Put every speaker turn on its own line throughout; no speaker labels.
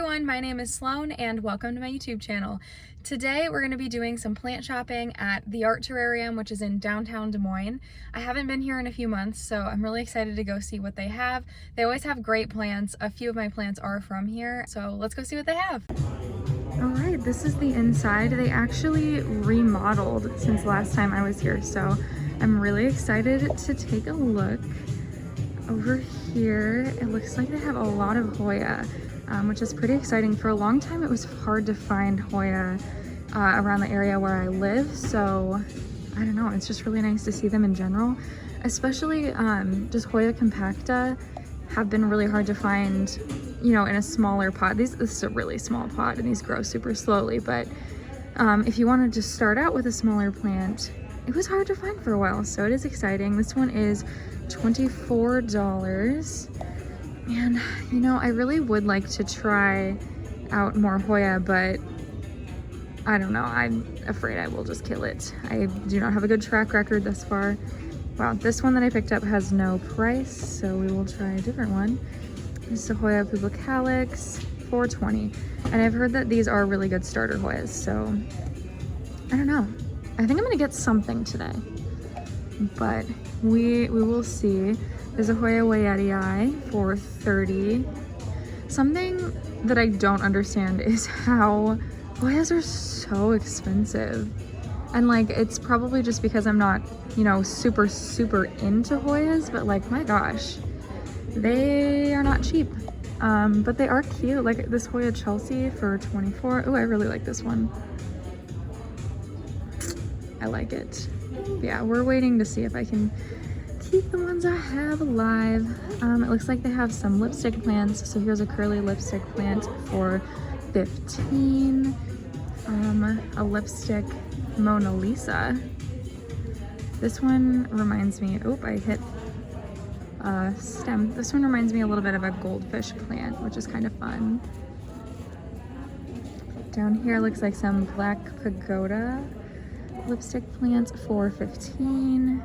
everyone, my name is Sloan and welcome to my YouTube channel. Today we're going to be doing some plant shopping at the Art Terrarium, which is in downtown Des Moines. I haven't been here in a few months, so I'm really excited to go see what they have. They always have great plants. A few of my plants are from here, so let's go see what they have. Alright, this is the inside. They actually remodeled since last time I was here, so I'm really excited to take a look. Over here, it looks like they have a lot of Hoya, which is pretty exciting. For a long time, it was hard to find Hoya around the area where I live, so I don't know, it's just really nice to see them in general. Especially just Hoya Compacta have been really hard to find, you know, in a smaller pot. This is a really small pot and these grow super slowly, but if you wanted to start out with a smaller plant, it was hard to find for a while, so it is exciting. This one is $24. And you know, I really would like to try out more Hoya, but I don't know, I'm afraid I will just kill it. I do not have a good track record thus far. Wow, this one that I picked up has no price, so we will try a different one. This is a Hoya Publicalyx, $4.20. And I've heard that these are really good starter Hoyas, so I don't know. I think I'm gonna get something today, but we will see. There's a Hoya wayettii for $30. Something that I don't understand is how Hoyas are so expensive. And like, it's probably just because I'm not, you know, super into Hoyas, but like, my gosh, they are not cheap. But they are cute. Like this Hoya Chelsea for $24. Oh, I really like this one. I like it. Yeah, we're waiting to see if I can keep the ones I have alive. It looks like they have some lipstick plants. So here's a curly lipstick plant for $15. A lipstick Mona Lisa. This one reminds me, oh, I hit stem. This one reminds me a little bit of a goldfish plant, which is kind of fun. Down here looks like some black pagoda lipstick plants for $15.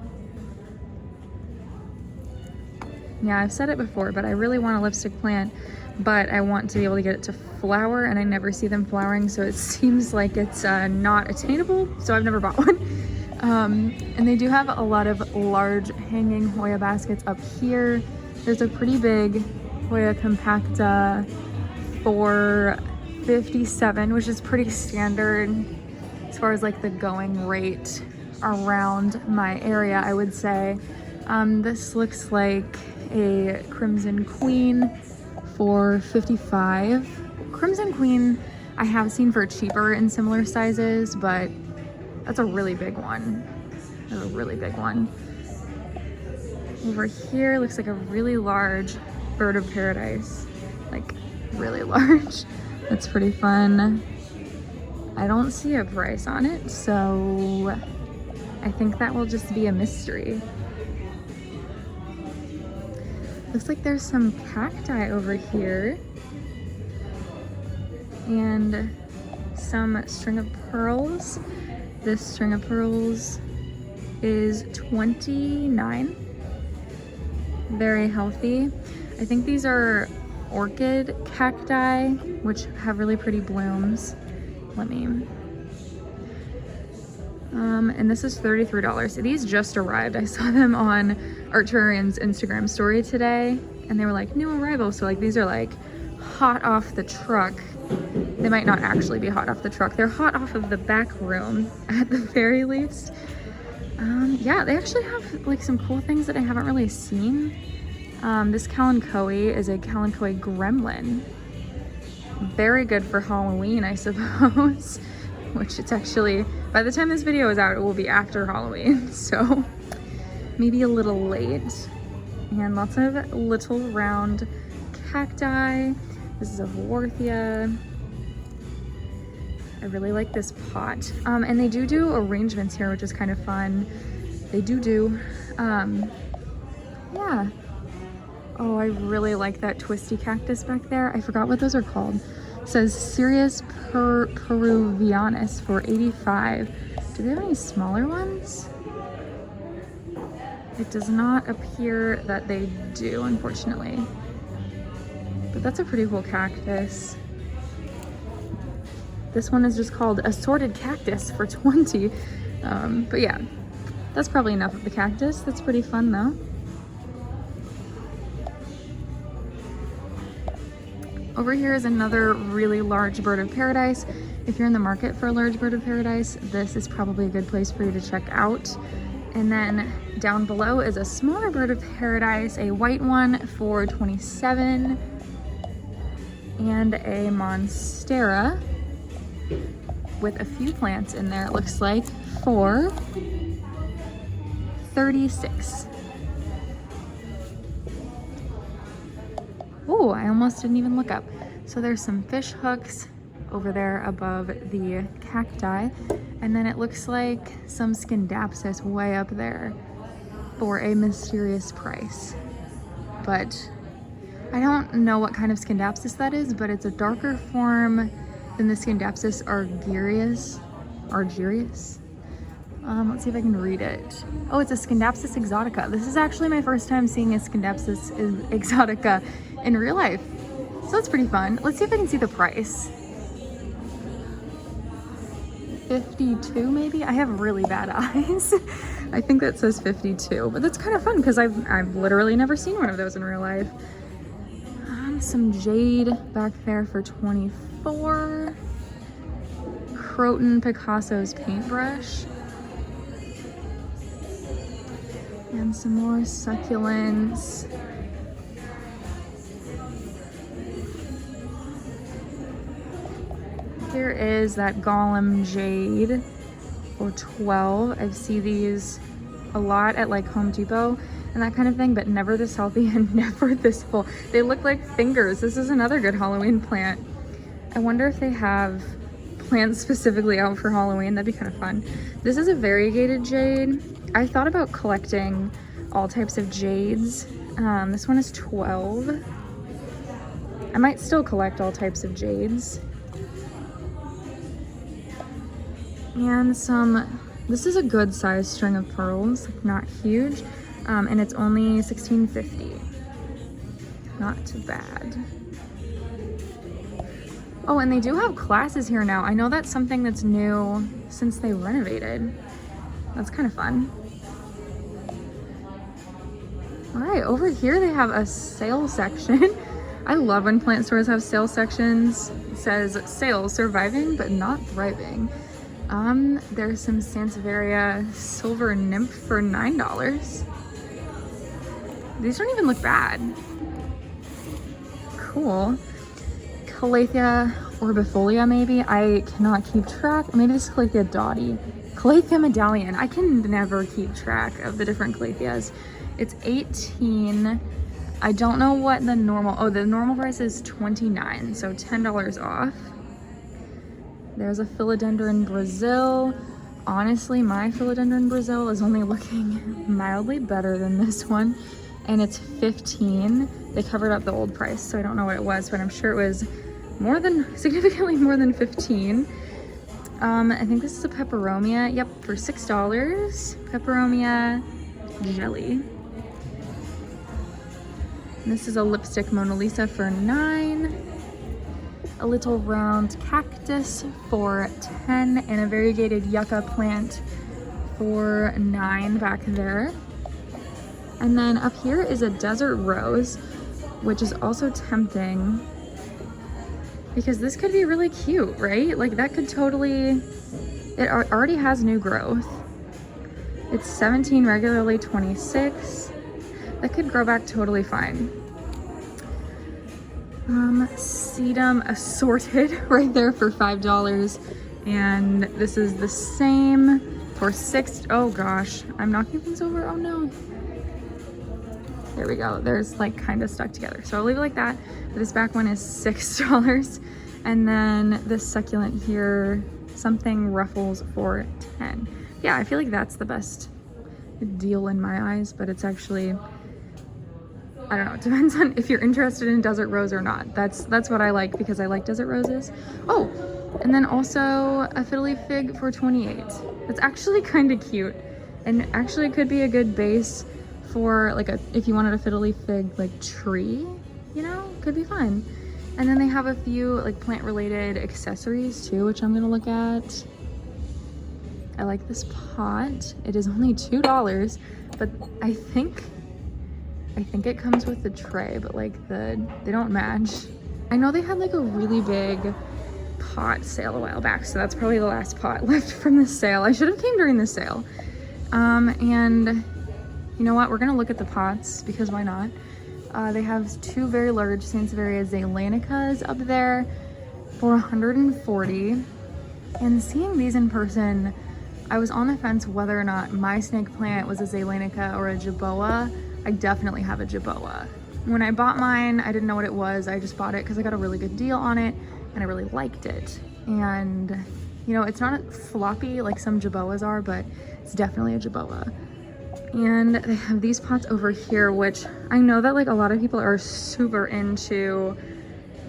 Yeah, I've said it before, but I really want a lipstick plant, but I want to be able to get it to flower, and I never see them flowering, so it seems like it's not attainable, so I've never bought one. And they do have a lot of large hanging Hoya baskets up here. There's a pretty big Hoya Compacta for $57, which is pretty standard as far as like the going rate around my area, I would say. This looks like a Crimson Queen for $55. Crimson Queen I have seen for cheaper in similar sizes, but that's a really big one. That's a really big one. Over here looks like a really large bird of paradise, like really large. That's pretty fun. I don't see a price on it, so I think that will just be a mystery. Looks like there's some cacti over here and some string of pearls. This string of pearls is $29. Very healthy. I think these are orchid cacti, which have really pretty blooms. Let me, and this is $33. These just arrived. I saw them on Art Terrarium's Instagram story today, and they were like new arrival. So like these are like hot off the truck. They might not actually be hot off the truck. They're hot off of the back room at the very least. Yeah, they actually have like some cool things that I haven't really seen. This Kalanchoe is a Kalanchoe Gremlin. Very good for Halloween, I suppose, which it's actually, by the time this video is out, it will be after Halloween, so maybe a little late. And lots of little round cacti. This is a Haworthia. I really like this pot. And they do arrangements here, which is kind of fun. They do, yeah. Oh, I really like that twisty cactus back there. I forgot what those are called. It says Cereus peruvianus for $85. Do they have any smaller ones? It does not appear that they do, unfortunately. But that's a pretty cool cactus. This one is just called Assorted Cactus for 20. But yeah, that's probably enough of the cactus. That's pretty fun though. Over here is another really large bird of paradise. If you're in the market for a large bird of paradise, this is probably a good place for you to check out. And then down below is a smaller bird of paradise, a white one for 27, and a Monstera with a few plants in there, it looks like, for 36. Oh, I almost didn't even look up. So there's some Fishhooks over there above the cacti, and then it looks like some Scindapsus way up there for a mysterious price. But I don't know what kind of Scindapsus that is, but it's a darker form than the Scindapsus argyrius. Let's see if I can read it. Oh, it's a Scindapsus exotica. This is actually my first time seeing a Scindapsus exotica in real life. So it's pretty fun. Let's see if I can see the price. 52 maybe? I have really bad eyes. I think that says 52, but that's kind of fun because I've literally never seen one of those in real life. Some jade back there for 24. Croton Picasso's paintbrush. And some more succulents. Here is that Gollum Jade for 12. I see these a lot at like Home Depot and that kind of thing, but never this healthy and never this full. They look like fingers. This is another good Halloween plant. I wonder if they have plants specifically out for Halloween. That'd be kind of fun. This is a variegated jade. I thought about collecting all types of jades. This one is 12. I might still collect all types of jades. And this is a good size string of pearls, not huge, and it's only $16.50. Not too bad. Oh, and they do have classes here now. I know that's something that's new since they renovated. That's kind of fun. All right, over here they have a sale section. I love when plant stores have sale sections. It says sales surviving but not thriving. There's some Sansevieria silver nymph for $9. These don't even look bad. Cool. Calathea orbifolia maybe. I cannot keep track. Maybe this is Calathea dotty. Calathea Medallion. I can never keep track of the different Calatheas. It's 18. I don't know what the normal price is 29, so $10 off. There's a Philodendron Brasil. Honestly, my Philodendron Brasil is only looking mildly better than this one, and it's 15. They covered up the old price, so I don't know what it was, but I'm sure it was significantly more than 15. I think this is a Peperomia. Yep, for $6. Peperomia Jelly. And this is a lipstick Mona Lisa for $9. A little round cactus for $10, and a variegated yucca plant for $9 back there. And then up here is a desert rose, which is also tempting because this could be really cute, right? Like that could totally, it already has new growth. It's 17, regularly 26. That could grow back totally fine. Sedum assorted right there for $5, and this is the same for $6. Oh gosh, I'm knocking things over. Oh no. There we go. There's like kind of stuck together, so I'll leave it like that. But this back one is $6, and then this succulent here, something ruffles for $10. Yeah, I feel like that's the best deal in my eyes, but it's actually, I don't know, it depends on if you're interested in desert rose or not. That's what I like because I like desert roses. Oh, and then also a fiddly fig for $28. That's actually kind of cute, and actually could be a good base for like if you wanted a fiddly fig like tree, you know, could be fun. And then they have a few like plant related accessories too, which I'm gonna look at. I like this pot. It is only $2, but I think it comes with the tray, but like they don't match. I know they had like a really big pot sale a while back, so that's probably the last pot left from the sale. I should have came during the sale. And you know what? We're gonna look at the pots because why not? They have two very large Sansevieria zeylanicas up there for $140. And seeing these in person, I was on the fence whether or not my snake plant was a zeylanica or a jerboa. I definitely have a jerboa. When I bought mine, I didn't know what it was. I just bought it because I got a really good deal on it and I really liked it. And you know, it's not floppy like some jerboas are, but it's definitely a jerboa. And they have these pots over here, which I know that like a lot of people are super into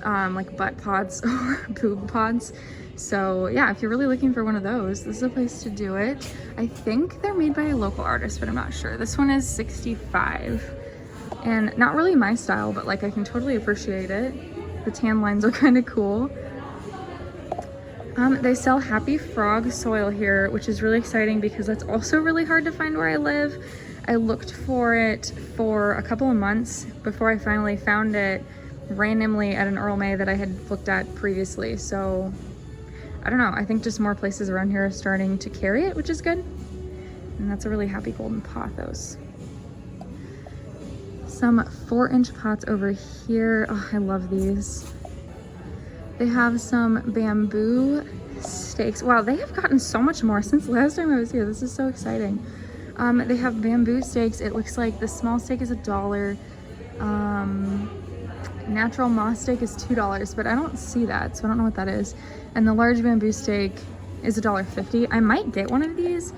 like butt pots or boob pots. So yeah, if you're really looking for one of those, this is a place to do it. I think they're made by a local artist, but I'm not sure. This one is $65 and not really my style, but like I can totally appreciate it. The tan lines are kind of cool. They sell Happy Frog soil here, which is really exciting because that's also really hard to find where I live. I looked for it for a couple of months before I finally found it randomly at an Earl May that I had looked at previously. So I don't know, I think just more places around here are starting to carry it, which is good. And that's a really happy golden pothos. Some 4-inch pots over here. Oh, I love these. They have some bamboo stakes. Wow, they have gotten so much more since last time I was here. This is so exciting. They have bamboo stakes. It looks like the small stake is $1. Natural moss stake is $2, but I don't see that, so I don't know what that is. And the large bamboo stake is $1.50. I might get one of these.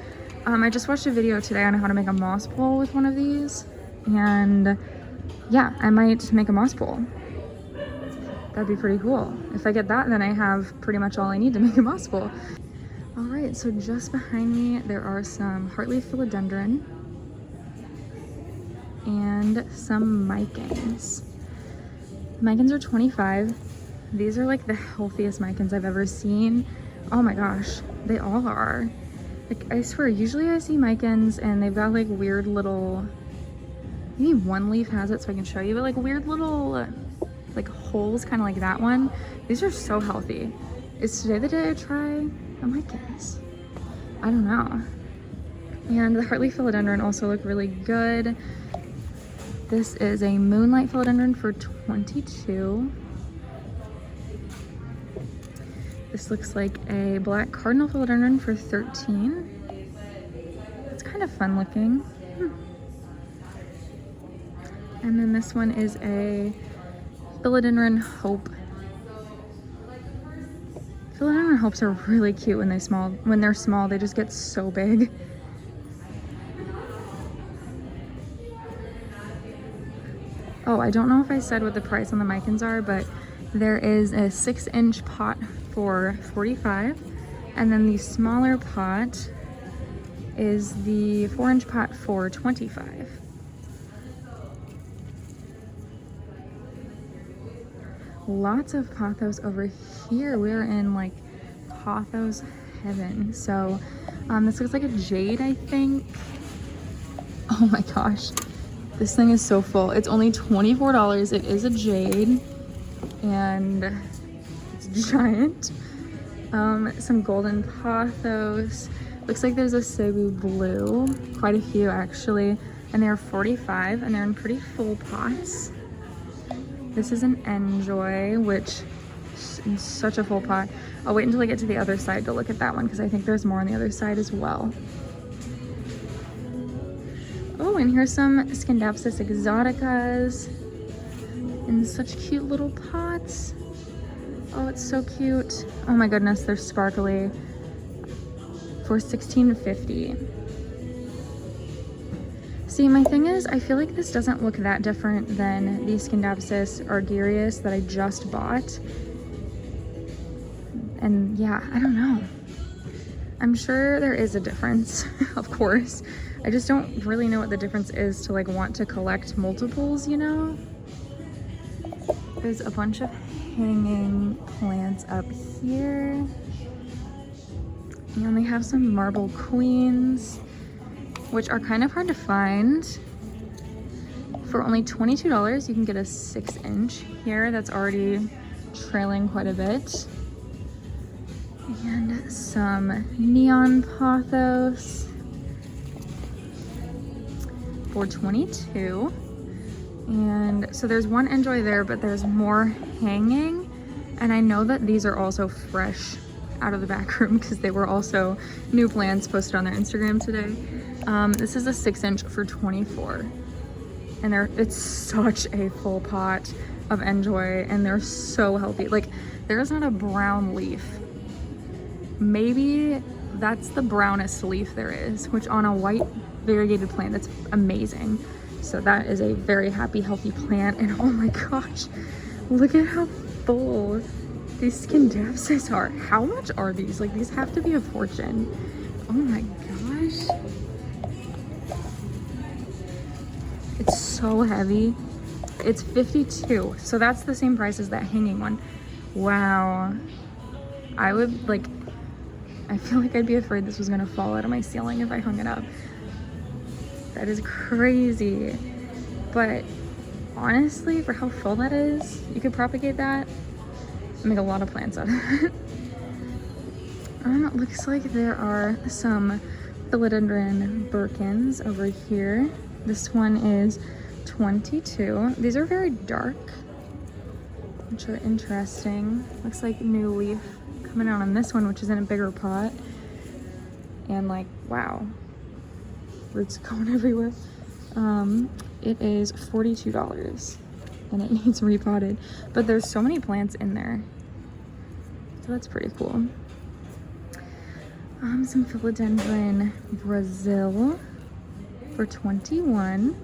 I just watched a video today on how to make a moss bowl with one of these. And yeah, I might make a moss bowl. That'd be pretty cool. If I get that, then I have pretty much all I need to make a moss bowl. All right, so just behind me, there are some heartleaf philodendron and some micans. Micans are $25. These are like the healthiest micans I've ever seen. Oh my gosh, they all are. Like, I swear, usually I see micans and they've got like weird little, maybe one leaf has it so I can show you, but like weird little like holes, kind of like that one. These are so healthy. Is today the day I try a micans? I don't know. And the heartleaf philodendron also look really good. This is a moonlight philodendron for $22. This looks like a black cardinal philodendron for $13. It's kind of fun looking. And then this one is a Philodendron Hope. Philodendron Hopes are really cute when they're small. They just get so big. Oh, I don't know if I said what the price on the micans are, but there is a 6-inch pot for $45, and then the smaller pot is the 4-inch pot for $25. Lots of pothos over here. We're in like pothos heaven. So this looks like a jade, I think. Oh my gosh, this thing is so full. It's only $24. It is a jade and it's giant. Some golden pothos. Looks like there's a Cebu blue, quite a few actually, and they're $45 and they're in pretty full pots. This is an Enjoy, which is such a full pot. I'll wait until I get to the other side to look at that one because I think there's more on the other side as well. Oh, and here's some Scindapsus exoticas in such cute little pots. Oh, it's so cute. Oh my goodness, they're sparkly. For $16.50. See, my thing is, I feel like this doesn't look that different than the Scindapsus argyrius that I just bought. And yeah, I don't know. I'm sure there is a difference, of course. I just don't really know what the difference is to like want to collect multiples, you know? There's a bunch of hanging plants up here. And they have some marble queens, which are kind of hard to find. For only $22, you can get a 6-inch here that's already trailing quite a bit. And some neon pothos for $22. And so there's one enjoy there, but there's more hanging. And I know that these are also fresh out of the back room because they were also new plants posted on their Instagram today. This is a 6-inch for $24. And it's such a full pot of enjoy, and they're so healthy. Like, there's not a brown leaf. Maybe that's the brownest leaf there is, which on a white variegated plant, that's amazing. So that is a very happy, healthy plant. And oh my gosh, look at how full these Scindapsus are. How much are these? Like, these have to be a fortune. Oh my gosh. It's so heavy. It's $52, so that's the same price as that hanging one. Wow. I would, like, I feel like I'd be afraid this was gonna fall out of my ceiling if I hung it up. That is crazy. But honestly, for how full that is, you could propagate that and make a lot of plants out of it. It looks like there are some Philodendron Birkins over here. This one is $22. These are very dark, which are interesting. Looks like new leaf coming out on this one, which is in a bigger pot. And like, wow, roots going everywhere. It is $42 and it needs repotted, but there's so many plants in there. So that's pretty cool. Some Philodendron Brasil for $21,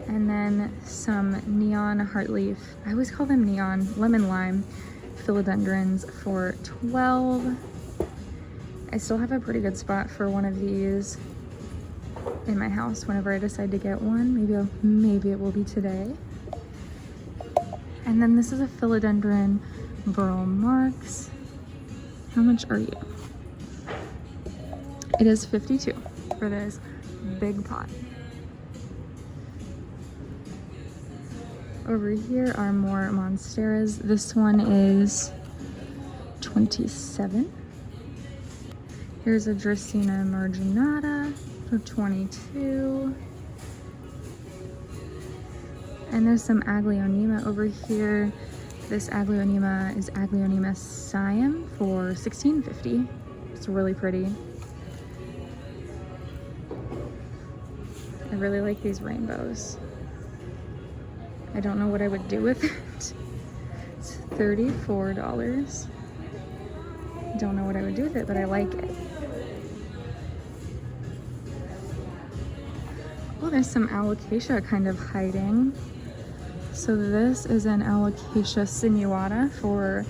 and then some neon heartleaf, I always call them neon, lemon lime philodendrons for $12. I still have a pretty good spot for one of these in my house whenever I decide to get one. Maybe it will be today. And then this is a Philodendron Burl Marks. How much are you? It is $52 for this big pot. Over here are more Monsteras. This one is $27. Here's a Dracaena marginata for $22. And there's some Aglaonema over here. This Aglaonema is Aglaonema Siam for $16.50. It's really pretty. I really like these rainbows. I don't know what I would do with it. It's $34. Don't know what I would do with it, but I like it. Oh, there's some alocasia kind of hiding. So this is an Alocasia sinuata for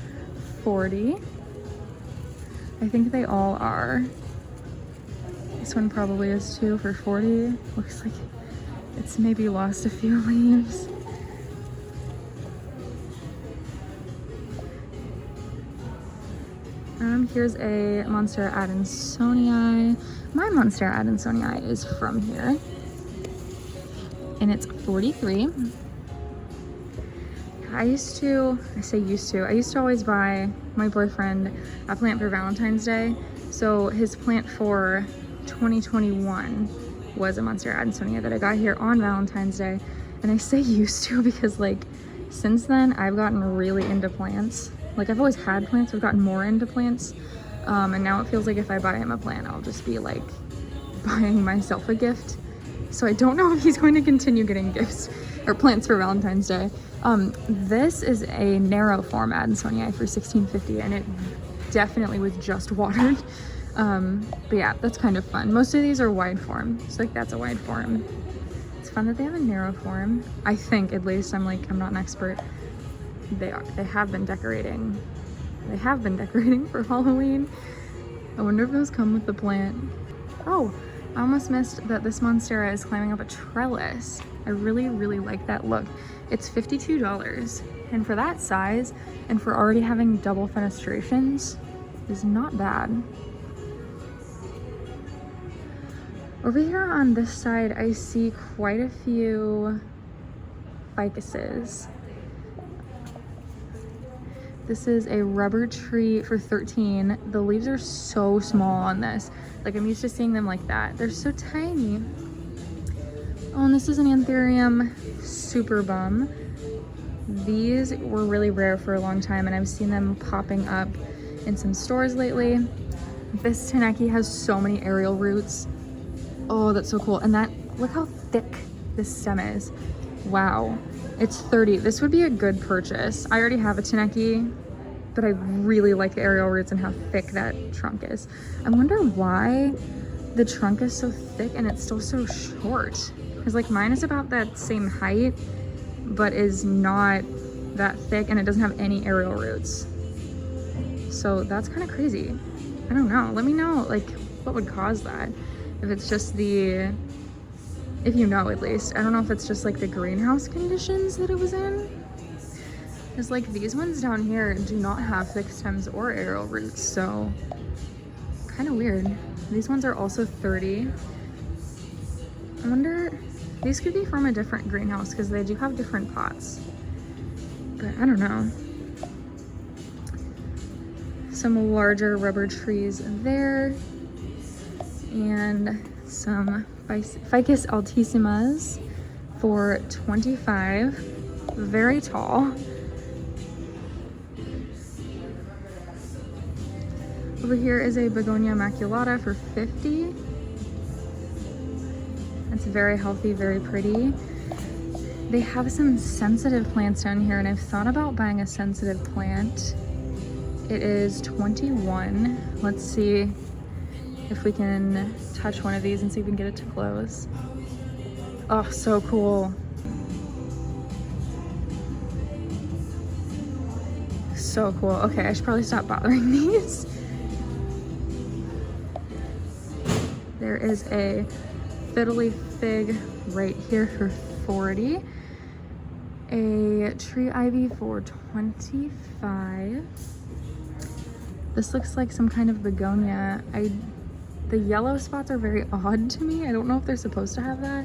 $40. I think they all are. This one probably is too for $40. Looks like it's maybe lost a few leaves. Here's a Monstera Adansonii. My Monstera Adansonii is from here, and it's $43. I used to always buy my boyfriend a plant for Valentine's Day. So his plant for 2021 was a Monstera Adansonii that I got here on Valentine's Day. And I say used to because, like, since then I've gotten really into plants. Like, I've always had plants, I've gotten more into plants. And now it feels like if I buy him a plant, I'll just be like buying myself a gift. So I don't know if he's going to continue getting gifts or plants for Valentine's Day. This is a narrow form Adansonii for $16.50, and it definitely was just watered. But yeah, that's kind of fun. Most of these are wide form, so like that's a wide form. It's fun that they have a narrow form. I think, at least. I'm not an expert. They have been decorating. They have been decorating for Halloween. I wonder if those come with the plant. Oh, I almost missed that this Monstera is climbing up a trellis. I really, really like that look. It's $52. And for that size, and for already having double fenestrations, is not bad. Over here on this side, I see quite a few ficuses. This is a rubber tree for 13. The leaves are so small on this. Like, I'm used to seeing them like that. They're so tiny. Oh, and this is an Anthurium Super Bum. These were really rare for a long time, and I've seen them popping up in some stores lately. This Taneki has so many aerial roots. Oh, that's so cool. And that, look how thick this stem is. Wow. It's 30. This would be a good purchase. I already have a Taneki, but I really like the aerial roots and how thick that trunk is. I wonder why the trunk is so thick and it's still so short. Because like mine is about that same height, but is not that thick, and it doesn't have any aerial roots. So that's kind of crazy. I don't know. Let me know like what would cause that. If it's just the, if you know at least. I don't know if it's just like the greenhouse conditions that it was in. Because like these ones down here do not have thick stems or aerial roots, so kind of weird. These ones are also 30. I wonder, these could be from a different greenhouse because they do have different pots. But I don't know. Some larger rubber trees there. And some Ficus altissimas for 25. Very tall. Over here is a Begonia maculata for 50. It's very healthy, very pretty. They have some sensitive plants down here, and I've thought about buying a sensitive plant. It is 21. Let's see if we can touch one of these and see if we can get it to close. Oh, so cool. So cool. Okay, I should probably stop bothering these. There is a fiddly fig right here for 40. A tree ivy for 25. This looks like some kind of begonia. The yellow spots are very odd to me. I don't know if they're supposed to have that.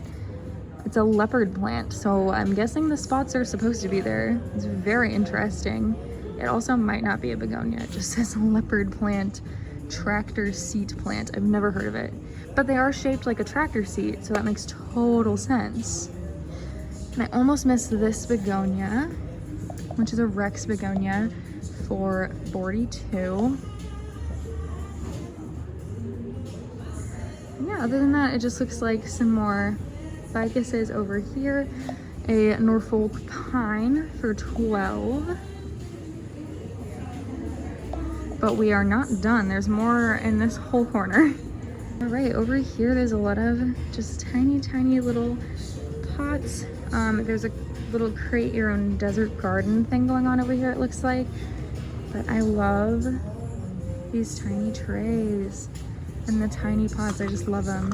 It's a leopard plant, so I'm guessing the spots are supposed to be there. It's very interesting. It also might not be a begonia. It just says leopard plant, tractor seat plant. I've never heard of it. But they are shaped like a tractor seat, so that makes total sense. And I almost missed this begonia, which is a Rex begonia for 42. Yeah, other than that, it just looks like some more ficuses over here. A Norfolk pine for 12. But we are not done. There's more in this whole corner. All right, over here, there's a lot of just tiny, tiny little pots. There's a little create your own desert garden thing going on over here, it looks like. But I love these tiny trays and the tiny pots. I just love them.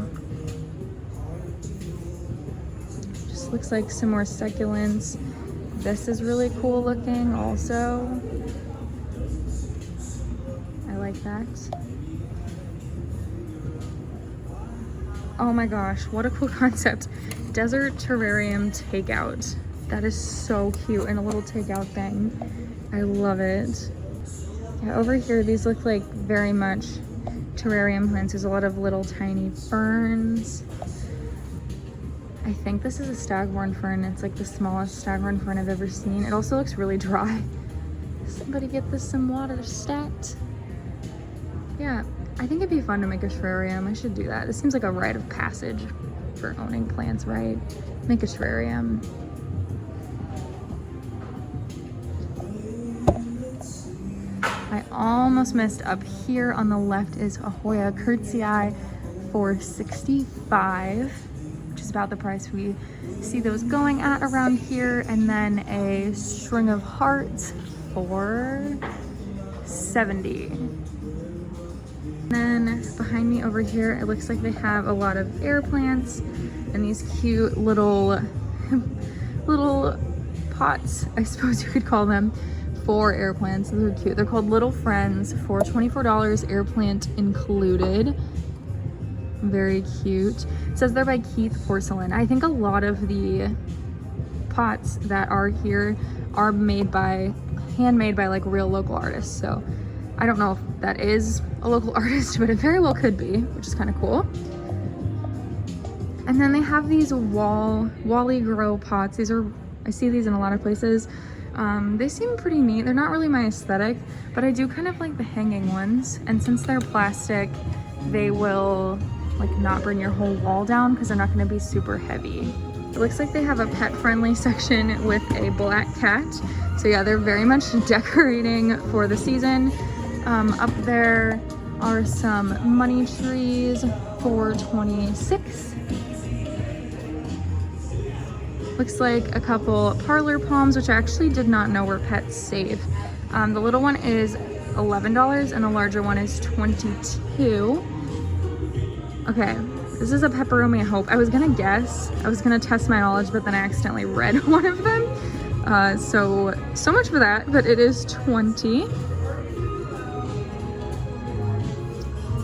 Just looks like some more succulents. This is really cool looking also. I like that. Oh my gosh, what a cool concept. Desert terrarium takeout. That is so cute, and a little takeout thing. I love it. Yeah, over here, these look like very much terrarium plants. There's a lot of little tiny ferns. I think this is a staghorn fern. It's like the smallest staghorn fern I've ever seen. It also looks really dry. Somebody get this some water stat. Yeah, I think it'd be fun to make a terrarium. I should do that. It seems like a rite of passage for owning plants, right? Make a terrarium. I almost missed up here on the left is a Hoya Chelsea for 65, which is about the price we see those going at around here. And then a string of hearts for 70. And then behind me over here, it looks like they have a lot of air plants and these cute little pots, I suppose you could call them, for air plants. They're cute. They're called Little Friends for $24, air plant included. Very cute. It says they're by Keith Porcelain. I think a lot of the pots that are here are handmade by like real local artists. So I don't know if that is a local artist, but it very well could be, which is kind of cool. And then they have these Wally Grow pots. I see these in a lot of places. They seem pretty neat. They're not really my aesthetic, but I do kind of like the hanging ones. And since they're plastic, they will like not bring your whole wall down because they're not going to be super heavy. It looks like they have a pet friendly section with a black cat. So yeah, they're very much decorating for the season. Up there are some money trees for $26. Looks like a couple parlor palms, which I actually did not know were pet safe. The little one is $11 and the larger one is $22. Okay, this is a Peperomia Hope. I was gonna guess, I was gonna test my knowledge, but then I accidentally read one of them. So much for that, but it is $20.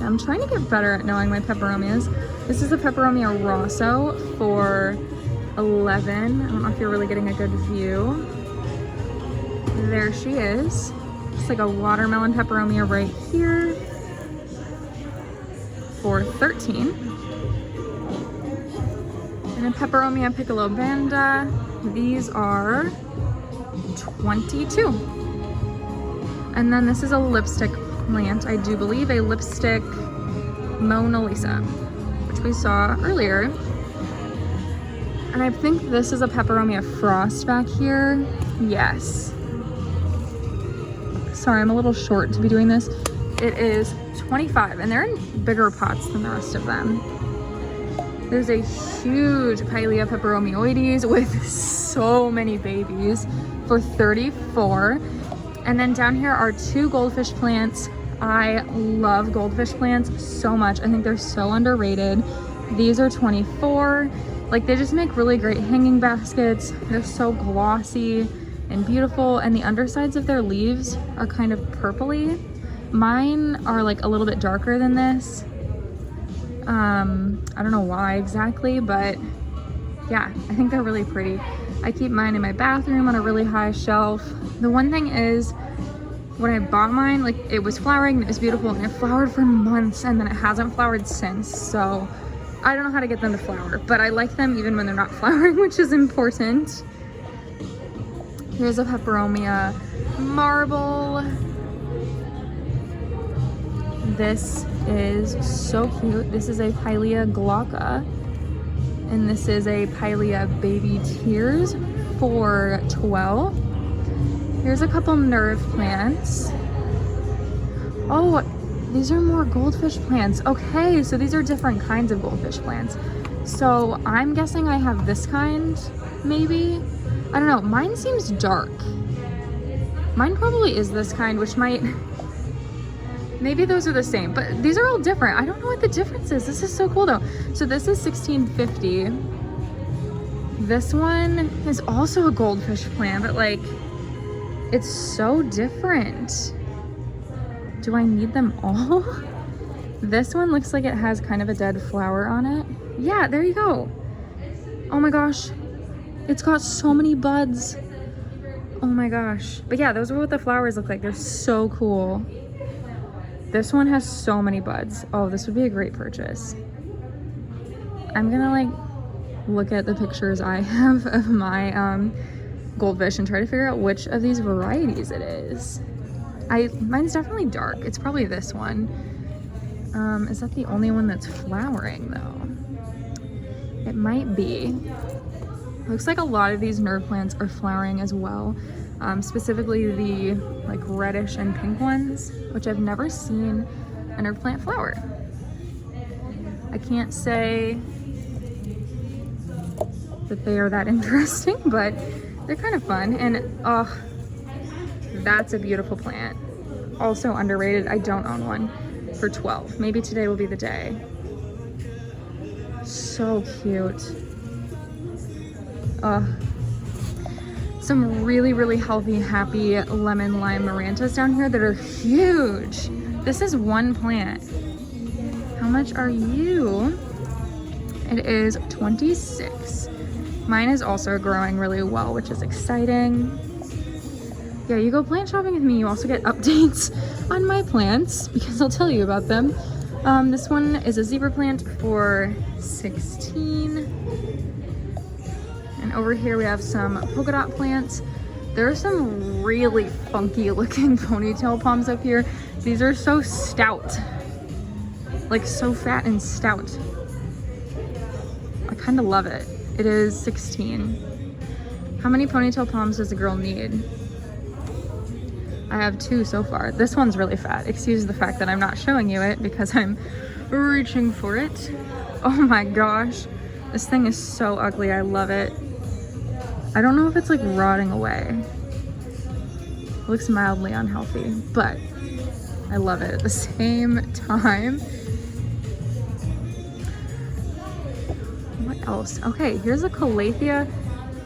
I'm trying to get better at knowing my peperomias. This is a Peperomia Rosso for $11. I don't know if you're really getting a good view. There she is. It's like a watermelon peperomia right here for $13. And a Peperomia Piccolo Banda. These are $22. And then this is a lipstick plant, I do believe, a lipstick Mona Lisa, which we saw earlier. And I think this is a Peperomia Frost back here. Yes. Sorry, I'm a little short to be doing this. It is $25, and they're in bigger pots than the rest of them. There's a huge Pilea peperomioides with so many babies for $34. And then down here are two goldfish plants. I love goldfish plants so much. I think they're so underrated. These are $24. Like, they just make really great hanging baskets. They're so glossy and beautiful, and the undersides of their leaves are kind of purpley. Mine are like a little bit darker than this. I don't know why exactly, but yeah, I think they're really pretty. I keep mine in my bathroom on a really high shelf. The one thing is, when I bought mine, like, it was flowering, it was beautiful, and it flowered for months, and then it hasn't flowered since. So I don't know how to get them to flower, but I like them even when they're not flowering, which is important. Here's a Peperomia Marble. This is so cute. This is a Pilea Glauca, and this is a Pilea Baby Tears for $12. Here's a couple nerve plants. Oh, these are more goldfish plants. Okay, so these are different kinds of goldfish plants. So I'm guessing I have this kind, maybe? I don't know, mine seems dark. Mine probably is this kind, which might, maybe those are the same, but these are all different. I don't know what the difference is. This is so cool though. So this is $16.50. This one is also a goldfish plant, but like, it's so different. Do I need them all? This one looks like it has kind of a dead flower on it. Yeah, there you go. Oh my gosh. It's got so many buds. Oh my gosh. But yeah, those are what the flowers look like. They're so cool. This one has so many buds. Oh, this would be a great purchase. I'm gonna like look at the pictures I have of my goldfish and try to figure out which of these varieties it is. Mine's definitely dark. It's probably this one. Is that the only one that's flowering though? It might be. Looks like a lot of these nerve plants are flowering as well. Specifically the like reddish and pink ones, which I've never seen a nerve plant flower. I can't say that they are that interesting, but they're kind of fun. And oh, that's a beautiful plant. Also underrated. I don't own one, for $12. Maybe today will be the day. So cute. some really, really healthy, happy lemon lime marantas down here that are huge. This is one plant. How much are you? It is 26. Mine is also growing really well, which is exciting. Yeah, you go plant shopping with me, you also get updates on my plants because I'll tell you about them. This one is a zebra plant for 16. And over here we have some polka dot plants. There are some really funky looking ponytail palms up here. These are so stout, like so fat and stout. I kind of love it. It is 16. How many ponytail palms does a girl need? I have 2 so far. This one's really fat. Excuse the fact that I'm not showing you it because I'm reaching for it. Oh my gosh. This thing is so ugly. I love it. I don't know if it's like rotting away. It looks mildly unhealthy, but I love it at the same time. What else? Okay, here's a Calathea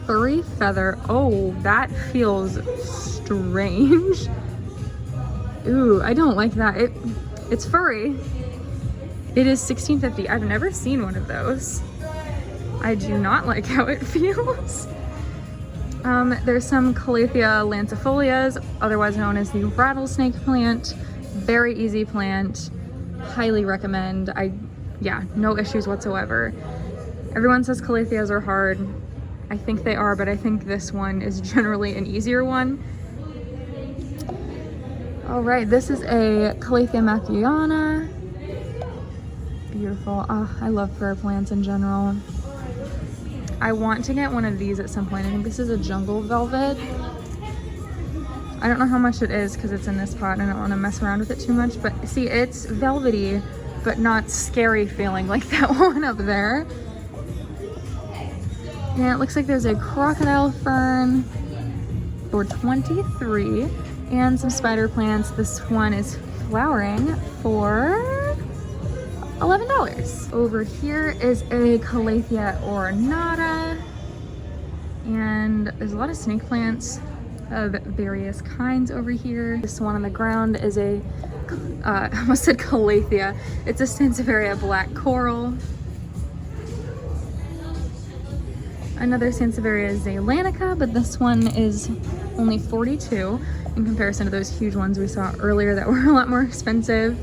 furry feather. Oh, that feels strange. Ooh, I don't like that. It's furry. It is $16.50. I've never seen one of those. I do not like how it feels. There's some Calathea lancifolias, otherwise known as the rattlesnake plant. Very easy plant. Highly recommend. Yeah, no issues whatsoever. Everyone says Calatheas are hard. I think they are, but I think this one is generally an easier one. All right, this is a Calathea maculiana. Beautiful. Oh, I love fur plants in general. I want to get one of these at some point. I think this is a jungle velvet. I don't know how much it is because it's in this pot and I don't want to mess around with it too much, but see, it's velvety, but not scary feeling like that one up there. Yeah, it looks like there's a crocodile fern for 23 and some spider plants. This one is flowering for $11. Over here is a Calathea ornata, and there's a lot of snake plants of various kinds over here. This one on the ground is a, I almost said Calathea. It's a Sansevieria black coral. Another Sansevieria zeylanica, but this one is only 42 in comparison to those huge ones we saw earlier that were a lot more expensive.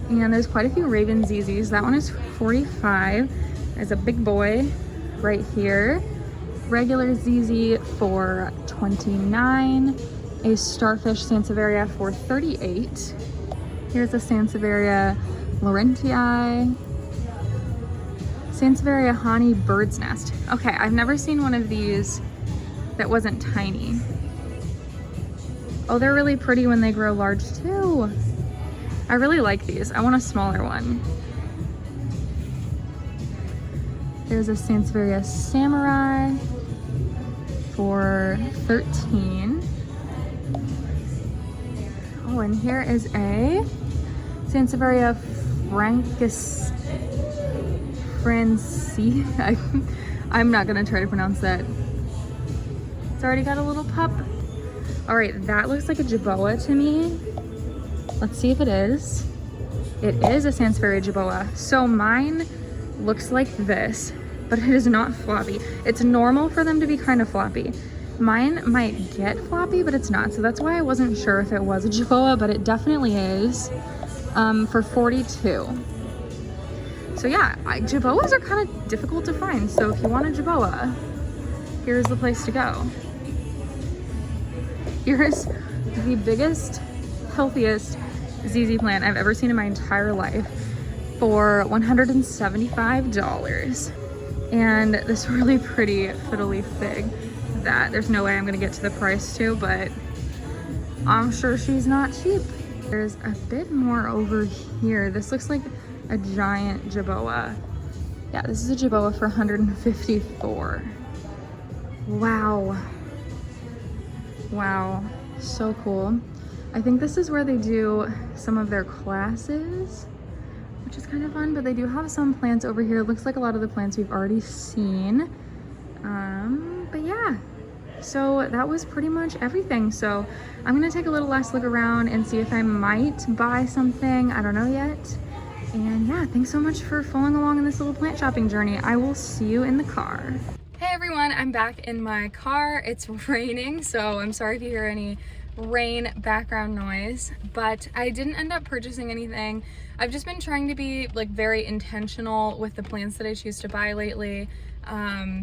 And there's quite a few Raven ZZs. That one is 45. There's a big boy right here. Regular ZZ for 29. A starfish Sansevieria for 38. Here's a Sansevieria laurentii. Sansevieria honey bird's nest. Okay, I've never seen one of these that wasn't tiny. Oh, they're really pretty when they grow large too. I really like these. I want a smaller one. There's a Sansevieria samurai for 13. Oh, and here is a Sansevieria I'm not gonna try to pronounce that. It's already got a little pup. All right, that looks like a jerboa to me. Let's see if it is. It is a Sansevieria jerboa. So mine looks like this, but it is not floppy. It's normal for them to be kind of floppy. Mine might get floppy, but it's not. So that's why I wasn't sure if it was a jerboa, but it definitely is, for 42. So yeah, jerboas are kind of difficult to find. So if you want a jerboa, here's the place to go. Here's the biggest, healthiest ZZ plant I've ever seen in my entire life for $175. And this really pretty fiddly fig that there's no way I'm gonna get to the price to, but I'm sure she's not cheap. There's a bit more over here. This looks like a giant jerboa. Yeah, this is a jerboa for 154. Wow. Wow, so cool. I think this is where they do some of their classes, which is kind of fun, but they do have some plants over here. It looks like a lot of the plants we've already seen. But yeah, so that was pretty much everything. So I'm gonna take a little last look around and see if I might buy something. I don't know yet. And yeah, thanks so much for following along in this little plant shopping journey. I will see you in the car. Hey everyone, I'm back in my car. It's raining, so I'm sorry if you hear any rain background noise, but I didn't end up purchasing anything. I've just been trying to be like very intentional with the plants that I choose to buy lately,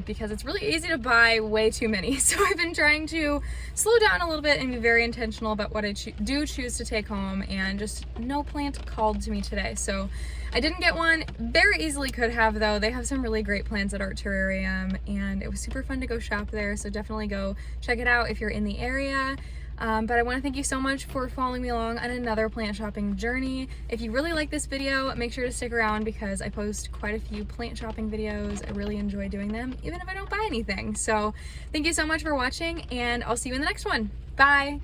because it's really easy to buy way too many. So I've been trying to slow down a little bit and be very intentional about what I do choose to take home, and just no plant called to me today. So I didn't get one. Very easily could have though. They have some really great plants at Art Terrarium, and it was super fun to go shop there. So definitely go check it out if you're in the area. But I want to thank you so much for following me along on another plant shopping journey. If you really like this video, make sure to stick around because I post quite a few plant shopping videos. I really enjoy doing them, even if I don't buy anything. So thank you so much for watching, and I'll see you in the next one. Bye!